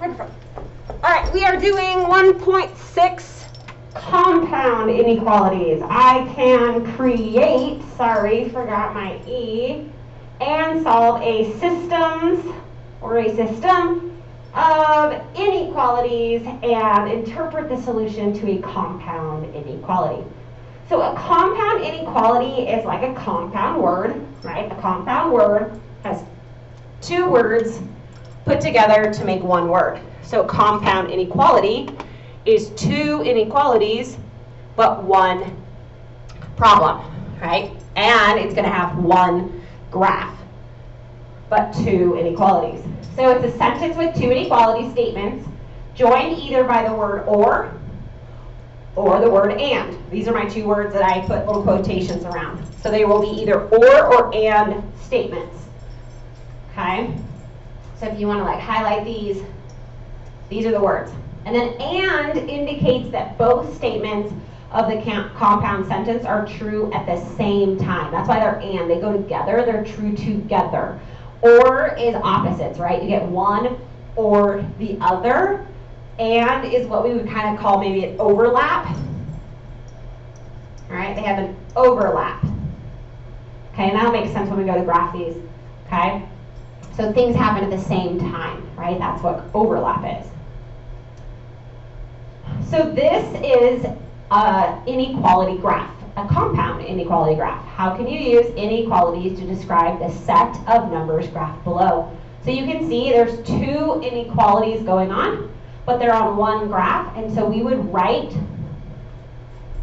All right, we are doing 1.6 compound inequalities. I can create, sorry, forgot my E, and solve a system of inequalities and interpret the solution to a compound inequality. So a compound inequality is like a compound word, right? A compound word has two words put together to make one word. So compound inequality is two inequalities but one problem, right? And it's going to have one graph but two inequalities. So it's a sentence with two inequality statements joined either by the word or the word and. These are my two words that I put little quotations around. So they will be either or and statements. Okay? So if you want to like highlight these are the words. And then and indicates that both statements of the compound sentence are true at the same time. That's why they're and. They go together. They're true together. Or is opposites, right? You get one or the other. And is what we would kind of call maybe an overlap. All right, they have an overlap. Okay, and that'll make sense when we go to graph these. Okay, so things happen at the same time, right? That's what overlap is. So this is an inequality graph, a compound inequality graph. How can you use inequalities to describe the set of numbers graphed below? So you can see there's two inequalities going on, but they're on one graph, and so we would write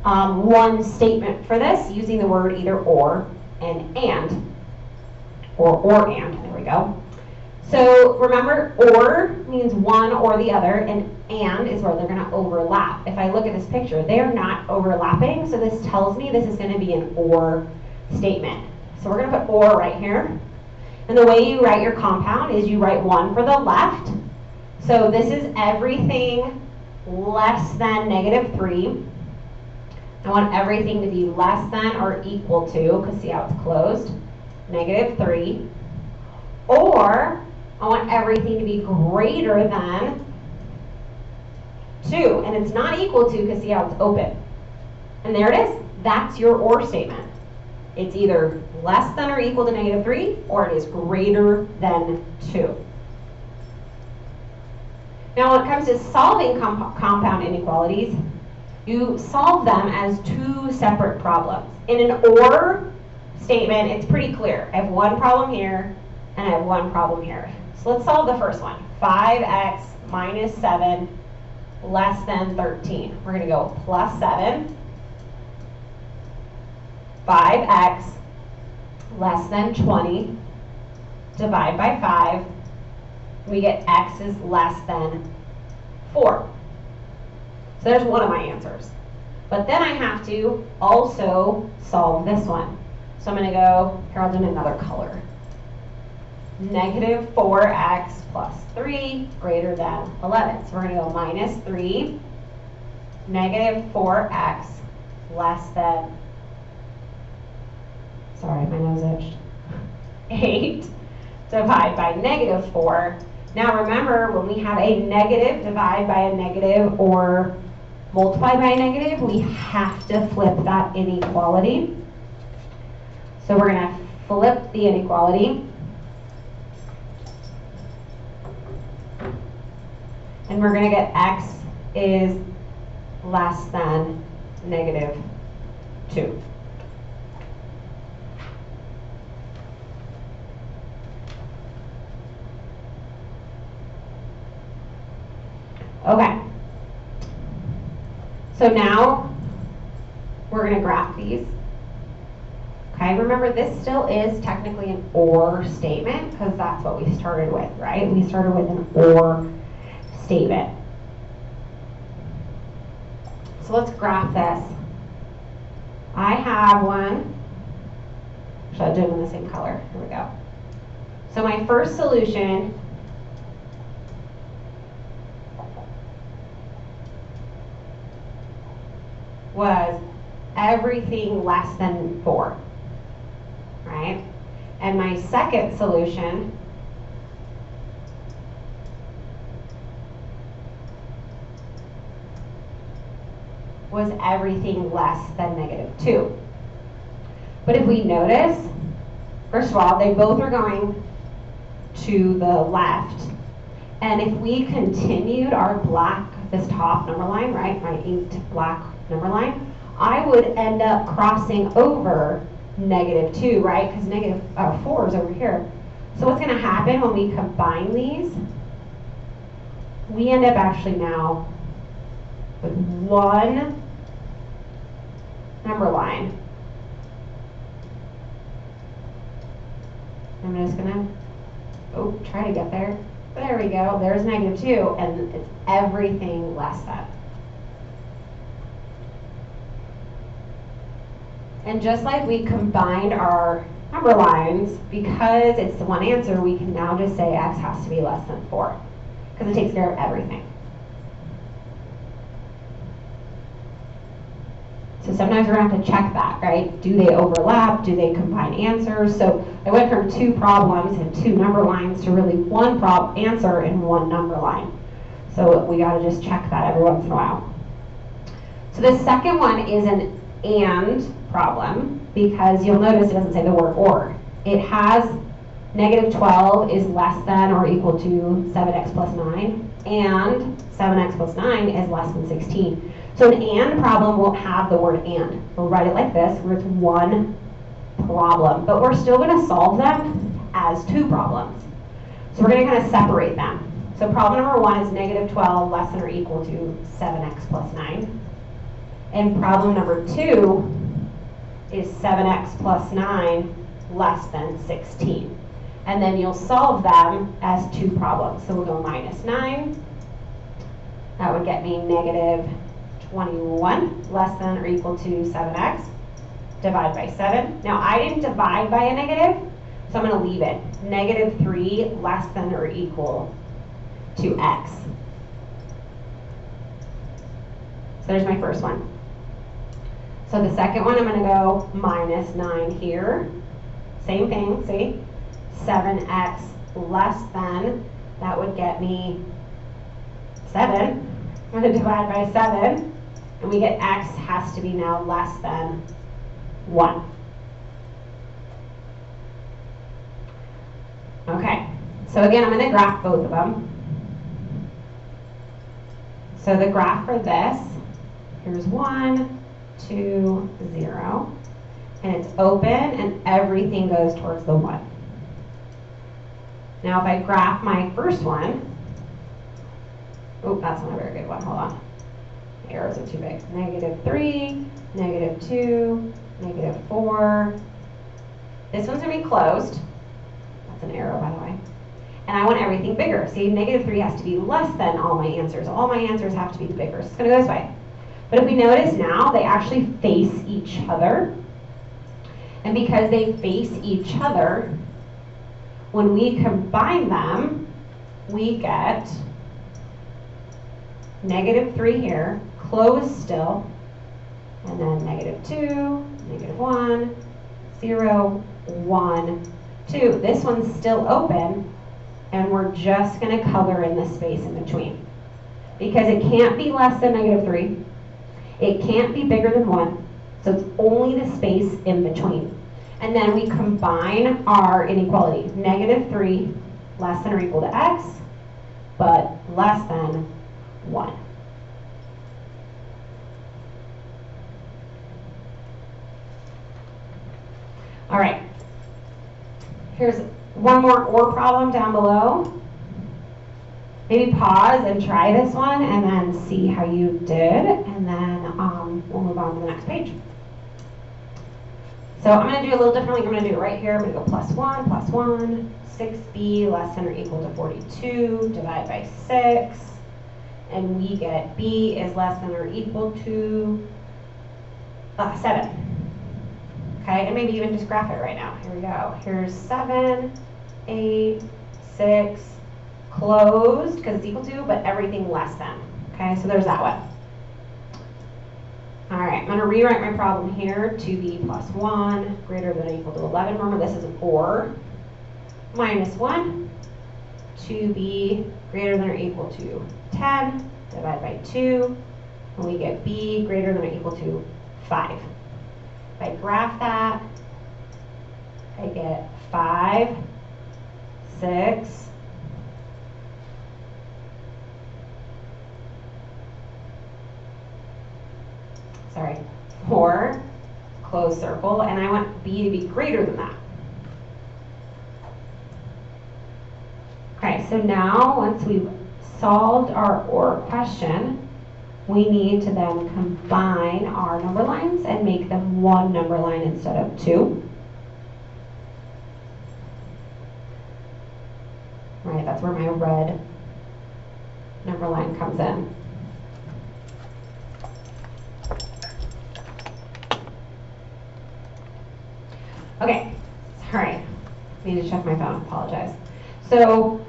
one statement for this using the word either or and, or and, there we go. So remember, or means one or the other, and is where they're going to overlap. If I look at this picture, they're not overlapping, so this tells me this is going to be an or statement. So we're going to put or right here. And the way you write your compound is you write one for the left. So this is everything less than -3. I want everything to be less than or equal to, because see how it's closed, -3. Or I want everything to be greater than 2. And it's not equal to, because see how it's open. And there it is. That's your or statement. It's either less than or equal to -3, or it is greater than 2. Now when it comes to solving compound inequalities, you solve them as two separate problems. In an or statement, it's pretty clear. I have one problem here, and I have one problem here. So let's solve the first one. 5x minus 7 less than 13. We're going to go plus 7. 5x less than 20. Divide by 5. We get x is less than 4. So there's one of my answers. But then I have to also solve this one. So I'm going to go, here I'll do another color. -4x plus 3 greater than 11. So we're going to go minus 3, -4x less than, sorry, my nose itched, 8, divide by -4. Now remember, when we have a negative divide by a negative or multiply by a negative, we have to flip that inequality. So we're going to flip the inequality. And we're going to get x is less than -2. Okay. So now we're going to graph these. Okay, remember this still is technically an or statement because that's what we started with, right? We started with an or statement. So let's graph this. I have one. Should I do them in the same color? Here we go. So my first solution was everything less than 4, right? And my second solution was everything less than negative 2. But if we notice, first of all, they both are going to the left. And if we continued our black, this top number line, right, my inked black number line, I would end up crossing over negative 2, right, because negative 4 is over here. So what's going to happen when we combine these, we end up actually now with one number line. I'm just going to, try to get there. There we go, there's negative 2, and it's everything less than. And just like we combined our number lines, because it's the one answer, we can now just say x has to be less than 4, because it takes care of everything. So sometimes we're going to have to check that, right? Do they overlap? Do they combine answers? So I went from 2 problems and 2 number lines to really one answer and 1 number line. So we got to just check that every once in a while. So the second one is an and problem, because you'll notice it doesn't say the word or. It has negative 12 is less than or equal to 7x plus 9, and 7x plus 9 is less than 16. So an and problem won't have the word and. We'll write it like this, where it's one problem, but we're still going to solve them as 2 problems. So we're going to kind of separate them. So problem number 1 is negative 12 less than or equal to 7x plus 9. And problem number 2 is 7x plus 9 less than 16. And then you'll solve them as 2 problems. So we'll go minus 9. That would get me negative 21 less than or equal to 7x. Divide by 7. Now I didn't divide by a negative, so I'm going to leave it. Negative 3 less than or equal to x. So there's my first one. So the second one, I'm going to go minus 9 here. Same thing, see? 7x less than, that would get me 7. I'm going to divide by 7, and we get x has to be now less than 1. Okay, so again, I'm going to graph both of them. So the graph for this, here's 1, 2, 0, and it's open, and everything goes towards the 1. Now if I graph my first one, that's not a very good one, hold on. The arrows are too big. Negative 3, negative 2, negative 4. This one's going to be closed. That's an arrow, by the way. And I want everything bigger. See, negative 3 has to be less than all my answers. All my answers have to be bigger. So it's going to go this way. But if we notice now, they actually face each other. And because they face each other, when we combine them, we get negative 3 here, closed still, and then negative 2, negative 1, 0, 1, 2. This one's still open, and we're just going to color in the space in between. Because it can't be less than negative 3. It can't be bigger than 1. So it's only the space in between. And then we combine our inequality. Negative 3 less than or equal to x, but less than 1. All right. Here's one more or problem down below. Maybe pause and try this one and then see how you did, and then we'll move on to the next page. So I'm going to do a little differently. I'm going to do it right here. I'm going to go plus 1, 6b less than or equal to 42, divide by 6, and we get b is less than or equal to 7. Okay, and maybe even just graph it right now. Here we go. Here's 7, 8, 6, closed, because it's equal to, but everything less than. Okay, so there's that one. All right, I'm going to rewrite my problem here. 2b plus 1 greater than or equal to 11. Remember, this is an or. Minus 1. 2b greater than or equal to 10. Divide by 2. and we get b greater than or equal to 5. If I graph that, I get 5, 6, sorry, 4, close circle, and I want b to be greater than that. Okay, so now once we've solved our OR question, we need to then combine our number lines and make them one number line instead of two. Right, that's where my red number line comes in. Okay, sorry, need to check my phone, apologize. So,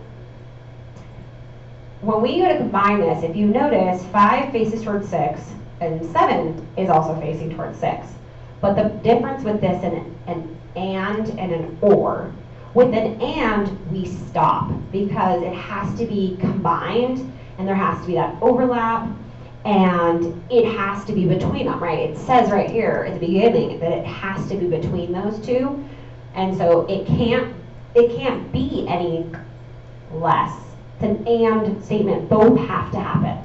when we go to combine this, if you notice, 5 faces towards 6, and 7 is also facing towards 6. But the difference with this and an or, with an and, we stop, because it has to be combined, and there has to be that overlap, and it has to be between them, right? It says right here at the beginning that it has to be between those two, and so it can't be any less. It's an and statement. Both have to happen.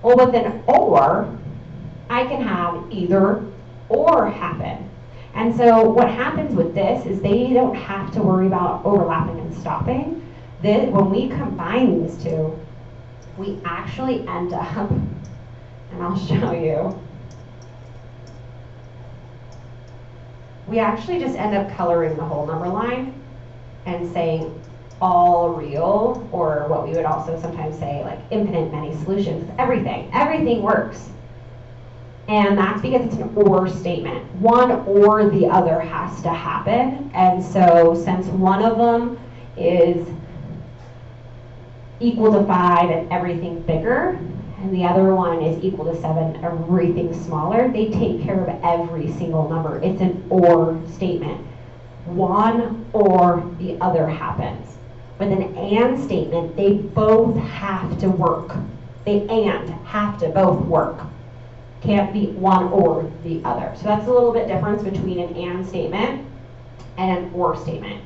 Well, with an or, I can have either or happen. And so what happens with this is they don't have to worry about overlapping and stopping. When we combine these two, we actually end up, and I'll show you, we actually just end up coloring the whole number line and saying all real, or what we would also sometimes say like infinite many solutions. Everything works. And that's because it's an or statement. One or the other has to happen. And so since one of them is equal to 5 and everything bigger, and the other one is equal to 7, everything smaller, they take care of every single number. It's an or statement. One or the other happens. With an and statement, they both have to work. They have to both work. Can't be one or the other. So that's a little bit difference between an and statement and an or statement.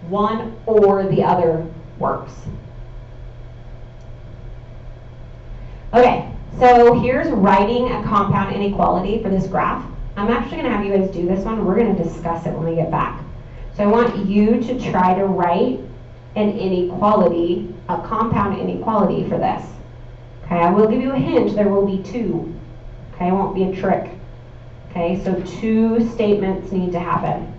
One or the other works. Okay, so here's writing a compound inequality for this graph. I'm actually going to have you guys do this one. We're going to discuss it when we get back. So I want you to try to write an inequality, a compound inequality for this. Okay, I will give you a hint, there will be two. Okay, it won't be a trick. Okay, so two statements need to happen.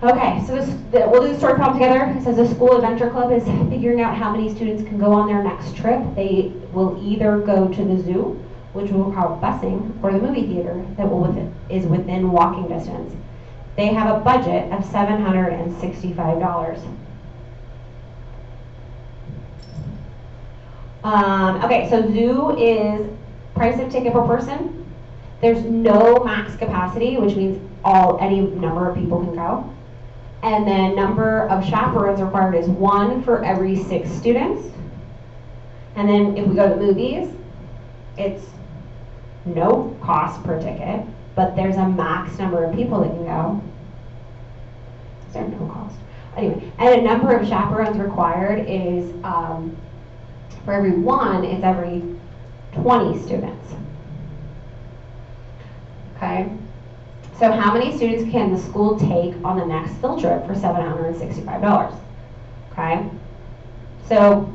Okay, so we'll do the story problem together. It says the school adventure club is figuring out how many students can go on their next trip. They will either go to the zoo, which we'll call busing, or the movie theater that is within walking distance. They have a budget of $765. Okay, so zoo is price of ticket per person. There's no max capacity, which means any number of people can go. And then number of chaperones required is 1 for every 6 students. And then if we go to movies, it's no cost per ticket, but there's a max number of people that can go. Is there no cost? Anyway, and a number of chaperones required is, for every 1, it's every 20 students. Okay? So how many students can the school take on the next field trip for $765? Okay? So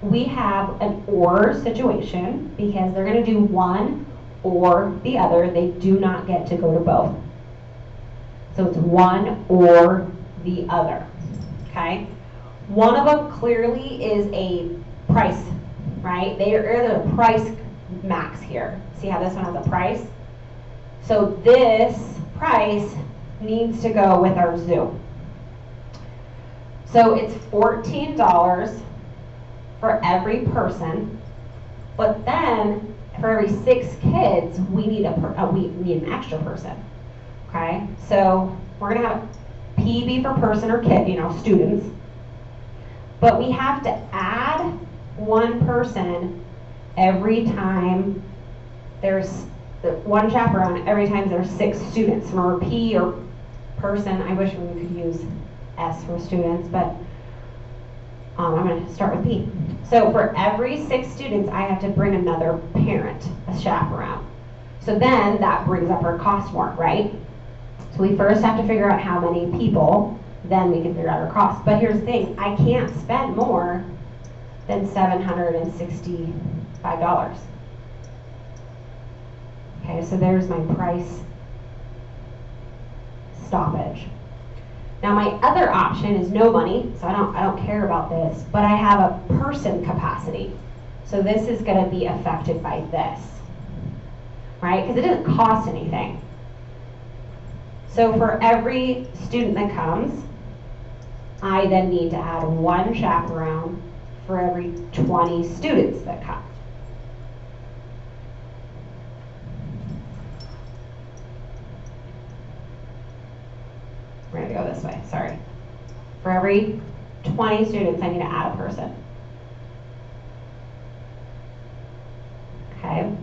we have an or situation because they're going to do one or the other. They do not get to go to both. So it's one or the other. Okay? One of them clearly is a price, right? They are the price max here. See how this one has a price? So this price needs to go with our zoo. So it's $14 for every person, but then for every 6 kids, we need an extra person. Okay, so we're gonna have PB for person or kid, students. but we have to add one person every time there's one chaperone every time there's 6 students. Remember, P or person, I wish we could use S for students, but I'm going to start with P. So for every 6 students, I have to bring another parent, a chaperone. So then that brings up our cost more, right? So we first have to figure out how many people, then we can figure out our cost. But here's the thing, I can't spend more than $765. Okay, so there's my price stoppage. Now my other option is no money, so I don't care about this, but I have a person capacity. So this is going to be affected by this, right? Because it doesn't cost anything. So for every student that comes, I then need to add one chaperone for every 20 students that come. We're going to go this way, sorry. For every 20 students, I need to add a person. Okay.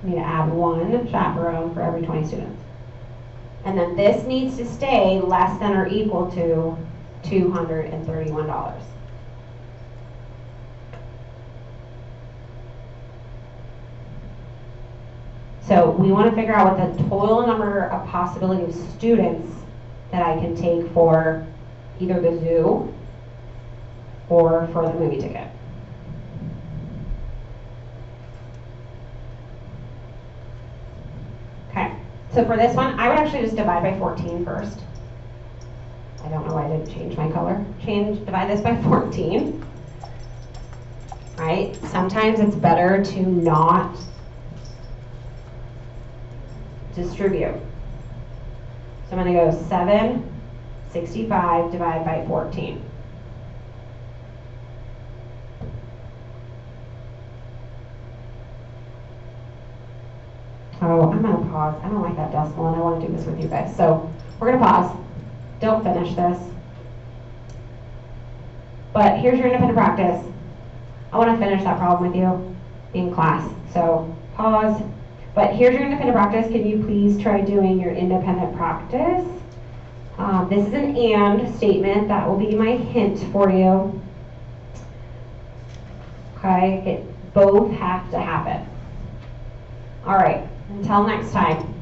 I need to add one chaperone for every 20 students. And then this needs to stay less than or equal to $231. So we want to figure out what the total number of possibility of students that I can take for either the zoo or for the movie ticket. Okay, so for this one, I would actually just divide by 14 first. I don't know why I didn't change my color. Divide this by 14. Right? Sometimes it's better to not distribute. So I'm going to go 765 divided by 14. Oh, I'm going to pause. I don't like that decimal and I want to do this with you guys. So we're going to pause. Don't finish this. But here's your independent practice. I want to finish that problem with you in class. So pause. But here's your independent practice. Can you please try doing your independent practice? This is an and statement. That will be my hint for you. Okay, both have to happen. All right, until next time.